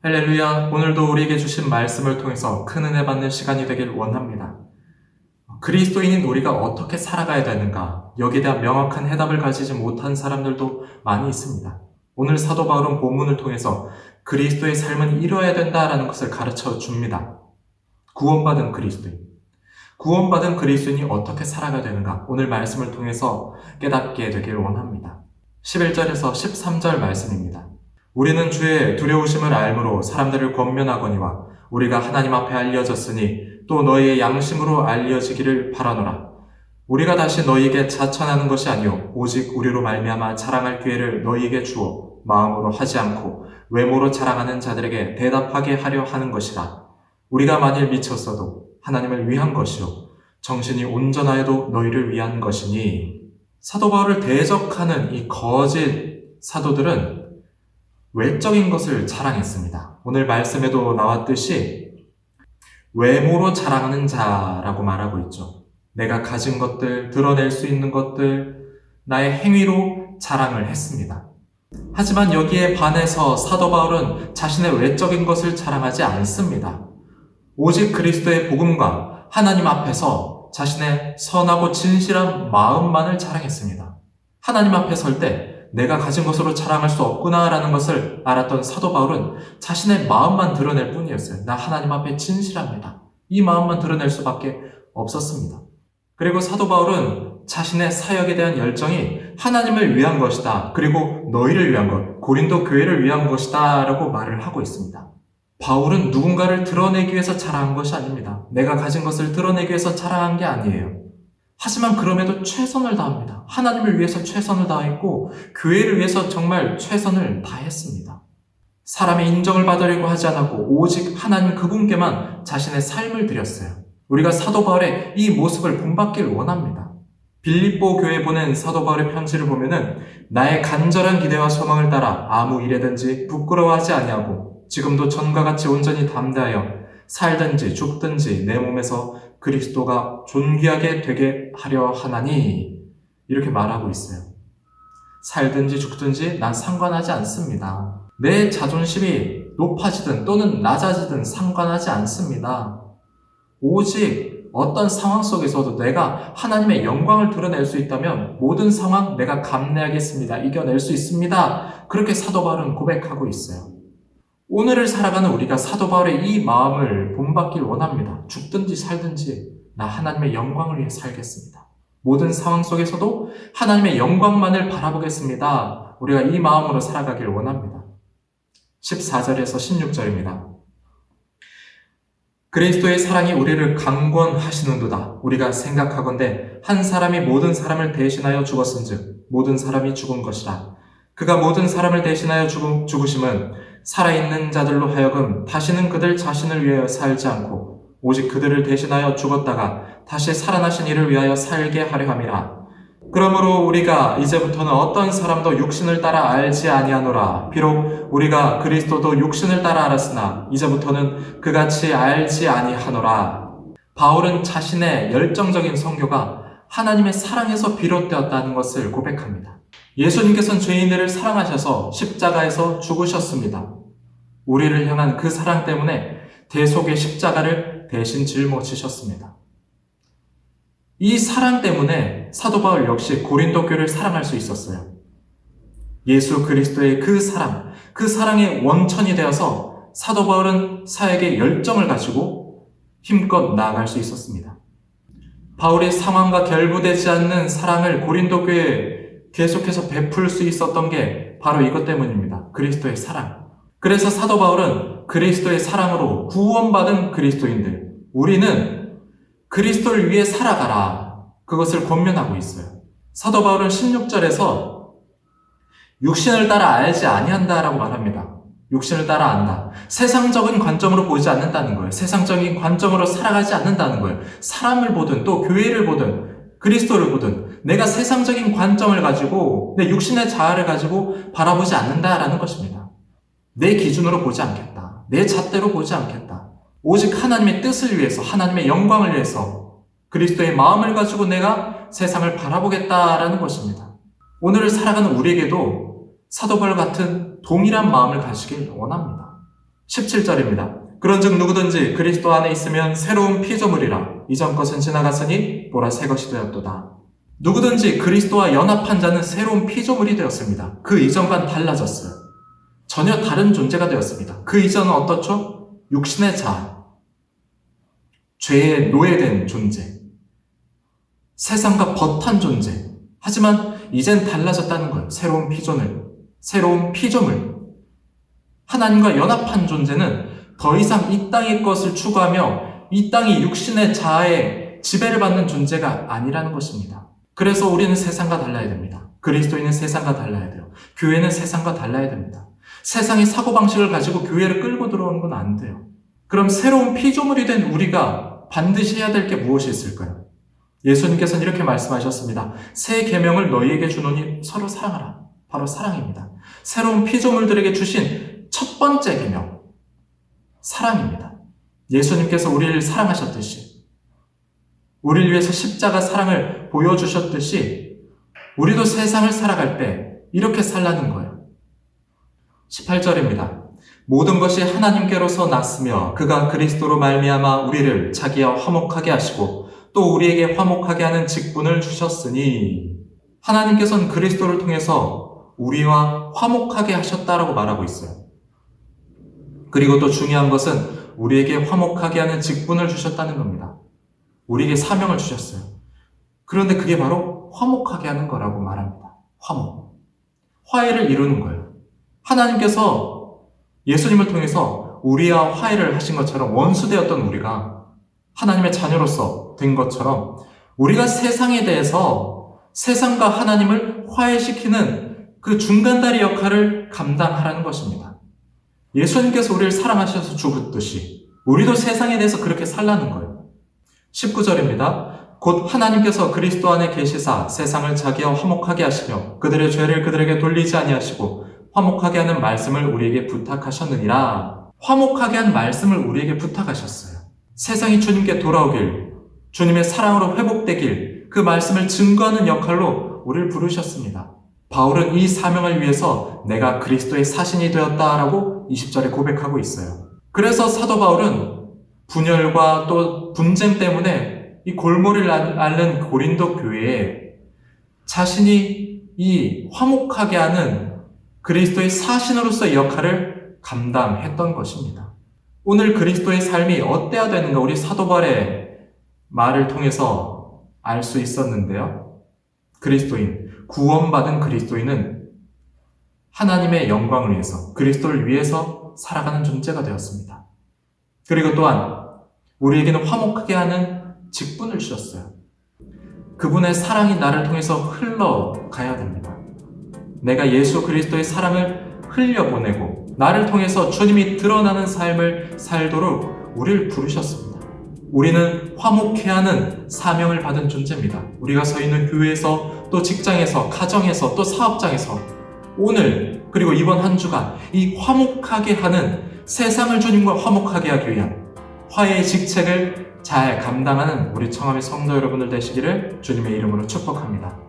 할렐루야, 오늘도 우리에게 주신 말씀을 통해서 큰 은혜 받는 시간이 되길 원합니다. 그리스도인인 우리가 어떻게 살아가야 되는가, 여기에 대한 명확한 해답을 가지지 못한 사람들도 많이 있습니다. 오늘 사도 바울은 본문을 통해서 그리스도의 삶은 이뤄야 된다라는 것을 가르쳐 줍니다. 구원받은 그리스도인이 어떻게 살아가야 되는가, 오늘 말씀을 통해서 깨닫게 되길 원합니다. 11절에서 13절 말씀입니다. 우리는 주의 두려우심을 알므로 사람들을 권면하거니와 우리가 하나님 앞에 알려졌으니 또 너희의 양심으로 알려지기를 바라노라. 우리가 다시 너희에게 자천하는 것이 아니요 오직 우리로 말미암아 자랑할 기회를 너희에게 주어 마음으로 하지 않고 외모로 자랑하는 자들에게 대답하게 하려 하는 것이라. 우리가 만일 미쳤어도 하나님을 위한 것이요 정신이 온전하여도 너희를 위한 것이니. 사도 바울을 대적하는 이 거짓 사도들은 외적인 것을 자랑했습니다. 오늘 말씀에도 나왔듯이 외모로 자랑하는 자라고 말하고 있죠. 내가 가진 것들, 드러낼 수 있는 것들, 나의 행위로 자랑을 했습니다. 하지만 여기에 반해서 사도 바울은 자신의 외적인 것을 자랑하지 않습니다. 오직 그리스도의 복음과 하나님 앞에서 자신의 선하고 진실한 마음만을 자랑했습니다. 하나님 앞에 설 때 내가 가진 것으로 자랑할 수 없구나라는 것을 알았던 사도 바울은 자신의 마음만 드러낼 뿐이었어요. 나 하나님 앞에 진실합니다. 이 마음만 드러낼 수밖에 없었습니다. 그리고 사도 바울은 자신의 사역에 대한 열정이 하나님을 위한 것이다. 그리고 너희를 위한 것, 고린도 교회를 위한 것이다 라고 말을 하고 있습니다. 바울은 누군가를 드러내기 위해서 자랑한 것이 아닙니다. 내가 가진 것을 드러내기 위해서 자랑한 게 아니에요. 하지만 그럼에도 최선을 다합니다. 하나님을 위해서 최선을 다했고 교회를 위해서 정말 최선을 다했습니다. 사람의 인정을 받으려고 하지 않았고 오직 하나님 그분께만 자신의 삶을 드렸어요. 우리가 사도 바울의 이 모습을 본받길 원합니다. 빌립보 교회에 보낸 사도 바울의 편지를 보면은 나의 간절한 기대와 소망을 따라 아무 일에든지 부끄러워하지 아니하고 지금도 전과 같이 온전히 담대하여 살든지 죽든지 내 몸에서 그리스도가 존귀하게 되게 하려 하나니, 이렇게 말하고 있어요. 살든지 죽든지 난 상관하지 않습니다. 내 자존심이 높아지든 또는 낮아지든 상관하지 않습니다. 오직 어떤 상황 속에서도 내가 하나님의 영광을 드러낼 수 있다면 모든 상황 내가 감내하겠습니다. 이겨낼 수 있습니다. 그렇게 사도 바울은 고백하고 있어요. 오늘을 살아가는 우리가 사도 바울의 이 마음을 본받길 원합니다. 죽든지 살든지 나 하나님의 영광을 위해 살겠습니다. 모든 상황 속에서도 하나님의 영광만을 바라보겠습니다. 우리가 이 마음으로 살아가길 원합니다. 14절에서 16절입니다. 그리스도의 사랑이 우리를 강권하시는도다. 우리가 생각하건대 한 사람이 모든 사람을 대신하여 죽었은즉 모든 사람이 죽은 것이라. 그가 모든 사람을 대신하여 죽으심은 살아있는 자들로 하여금 다시는 그들 자신을 위하여 살지 않고 오직 그들을 대신하여 죽었다가 다시 살아나신 이를 위하여 살게 하려 함이라. 그러므로 우리가 이제부터는 어떤 사람도 육신을 따라 알지 아니하노라. 비록 우리가 그리스도도 육신을 따라 알았으나 이제부터는 그같이 알지 아니하노라. 바울은 자신의 열정적인 선교가 하나님의 사랑에서 비롯되었다는 것을 고백합니다. 예수님께서는 죄인들을 사랑하셔서 십자가에서 죽으셨습니다. 우리를 향한 그 사랑 때문에 대속의 십자가를 대신 짊어지셨습니다. 이 사랑 때문에 사도 바울 역시 고린도 교회를 사랑할 수 있었어요. 예수 그리스도의 그 사랑의 원천이 되어서 사도 바울은 사역의 열정을 가지고 힘껏 나아갈 수 있었습니다. 바울이 상황과 결부되지 않는 사랑을 고린도 교회에 계속해서 베풀 수 있었던 게 바로 이것 때문입니다. 그리스도의 사랑. 그래서 사도 바울은 그리스도의 사랑으로 구원받은 그리스도인들, 우리는 그리스도를 위해 살아가라, 그것을 권면하고 있어요. 사도 바울은 16절에서 육신을 따라 알지 아니한다라고 말합니다. 육신을 따라 안다. 세상적인 관점으로 보지 않는다는 거예요. 세상적인 관점으로 살아가지 않는다는 거예요. 사람을 보든 또 교회를 보든 그리스도를 보든 내가 세상적인 관점을 가지고 내 육신의 자아를 가지고 바라보지 않는다라는 것입니다. 내 기준으로 보지 않겠다. 내 잣대로 보지 않겠다. 오직 하나님의 뜻을 위해서, 하나님의 영광을 위해서 그리스도의 마음을 가지고 내가 세상을 바라보겠다라는 것입니다. 오늘을 살아가는 우리에게도 사도 바울 같은 동일한 마음을 가지길 원합니다. 17절입니다. 그런즉 누구든지 그리스도 안에 있으면 새로운 피조물이라. 이전 것은 지나갔으니 보라 새 것이 되었도다. 누구든지 그리스도와 연합한 자는 새로운 피조물이 되었습니다. 그 이전과는 달라졌어요. 전혀 다른 존재가 되었습니다. 그 이전은 어떻죠? 육신의 자, 죄에 노예된 존재, 세상과 벗한 존재. 하지만 이젠 달라졌다는 거예요. 새로운 피조물. 하나님과 연합한 존재는 더 이상 이 땅의 것을 추구하며 이 땅이 육신의 자아에 지배를 받는 존재가 아니라는 것입니다. 그래서 우리는 세상과 달라야 됩니다. 그리스도인은 세상과 달라야 돼요. 교회는 세상과 달라야 됩니다. 세상의 사고방식을 가지고 교회를 끌고 들어오는 건 안 돼요. 그럼 새로운 피조물이 된 우리가 반드시 해야 될 게 무엇이 있을까요? 예수님께서는 이렇게 말씀하셨습니다. 새 계명을 너희에게 주노니 서로 사랑하라. 바로 사랑입니다. 새로운 피조물들에게 주신 첫 번째 계명, 사랑입니다. 예수님께서 우리를 사랑하셨듯이, 우리를 위해서 십자가 사랑을 보여주셨듯이 우리도 세상을 살아갈 때 이렇게 살라는 거예요. 18절입니다. 모든 것이 하나님께로서 났으며 그가 그리스도로 말미암아 우리를 자기와 화목하게 하시고 또 우리에게 화목하게 하는 직분을 주셨으니, 하나님께서는 그리스도를 통해서 우리와 화목하게 하셨다라고 말하고 있어요. 그리고 또 중요한 것은 우리에게 화목하게 하는 직분을 주셨다는 겁니다. 우리에게 사명을 주셨어요. 그런데 그게 바로 화목하게 하는 거라고 말합니다. 화해를 이루는 거예요. 하나님께서 예수님을 통해서 우리와 화해를 하신 것처럼, 원수되었던 우리가 하나님의 자녀로서 된 것처럼 우리가 세상에 대해서 세상과 하나님을 화해시키는 그 중간다리 역할을 감당하라는 것입니다. 예수님께서 우리를 사랑하셔서 죽었듯이 우리도 세상에 대해서 그렇게 살라는 거예요. 19절입니다. 곧 하나님께서 그리스도 안에 계시사 세상을 자기와 화목하게 하시며 그들의 죄를 그들에게 돌리지 아니하시고 화목하게 하는 말씀을 우리에게 부탁하셨느니라. 화목하게 한 말씀을 우리에게 부탁하셨어요. 세상이 주님께 돌아오길, 주님의 사랑으로 회복되길, 그 말씀을 증거하는 역할로 우리를 부르셨습니다. 바울은 이 사명을 위해서 내가 그리스도의 사신이 되었다라고 20절에 고백하고 있어요. 그래서 사도 바울은 분열과 또 분쟁 때문에 이 골머리를 앓는 고린도 교회에 자신이 이 화목하게 하는 그리스도의 사신으로서의 역할을 감당했던 것입니다. 오늘 그리스도의 삶이 어때야 되는가 우리 사도 바울의 말을 통해서 알 수 있었는데요. 구원받은 그리스도인은 하나님의 영광을 위해서, 그리스도를 위해서 살아가는 존재가 되었습니다. 그리고 또한 우리에게는 화목하게 하는 직분을 주셨어요. 그분의 사랑이 나를 통해서 흘러가야 됩니다. 내가 예수 그리스도의 사랑을 흘려보내고 나를 통해서 주님이 드러나는 삶을 살도록 우리를 부르셨습니다. 우리는 화목해야 하는 사명을 받은 존재입니다. 우리가 서 있는 교회에서, 또 직장에서, 가정에서, 또 사업장에서 오늘 그리고 이번 한 주간 이 화목하게 하는, 세상을 주님과 화목하게 하기 위한 화해의 직책을 잘 감당하는 우리 청함의 성도 여러분들 되시기를 주님의 이름으로 축복합니다.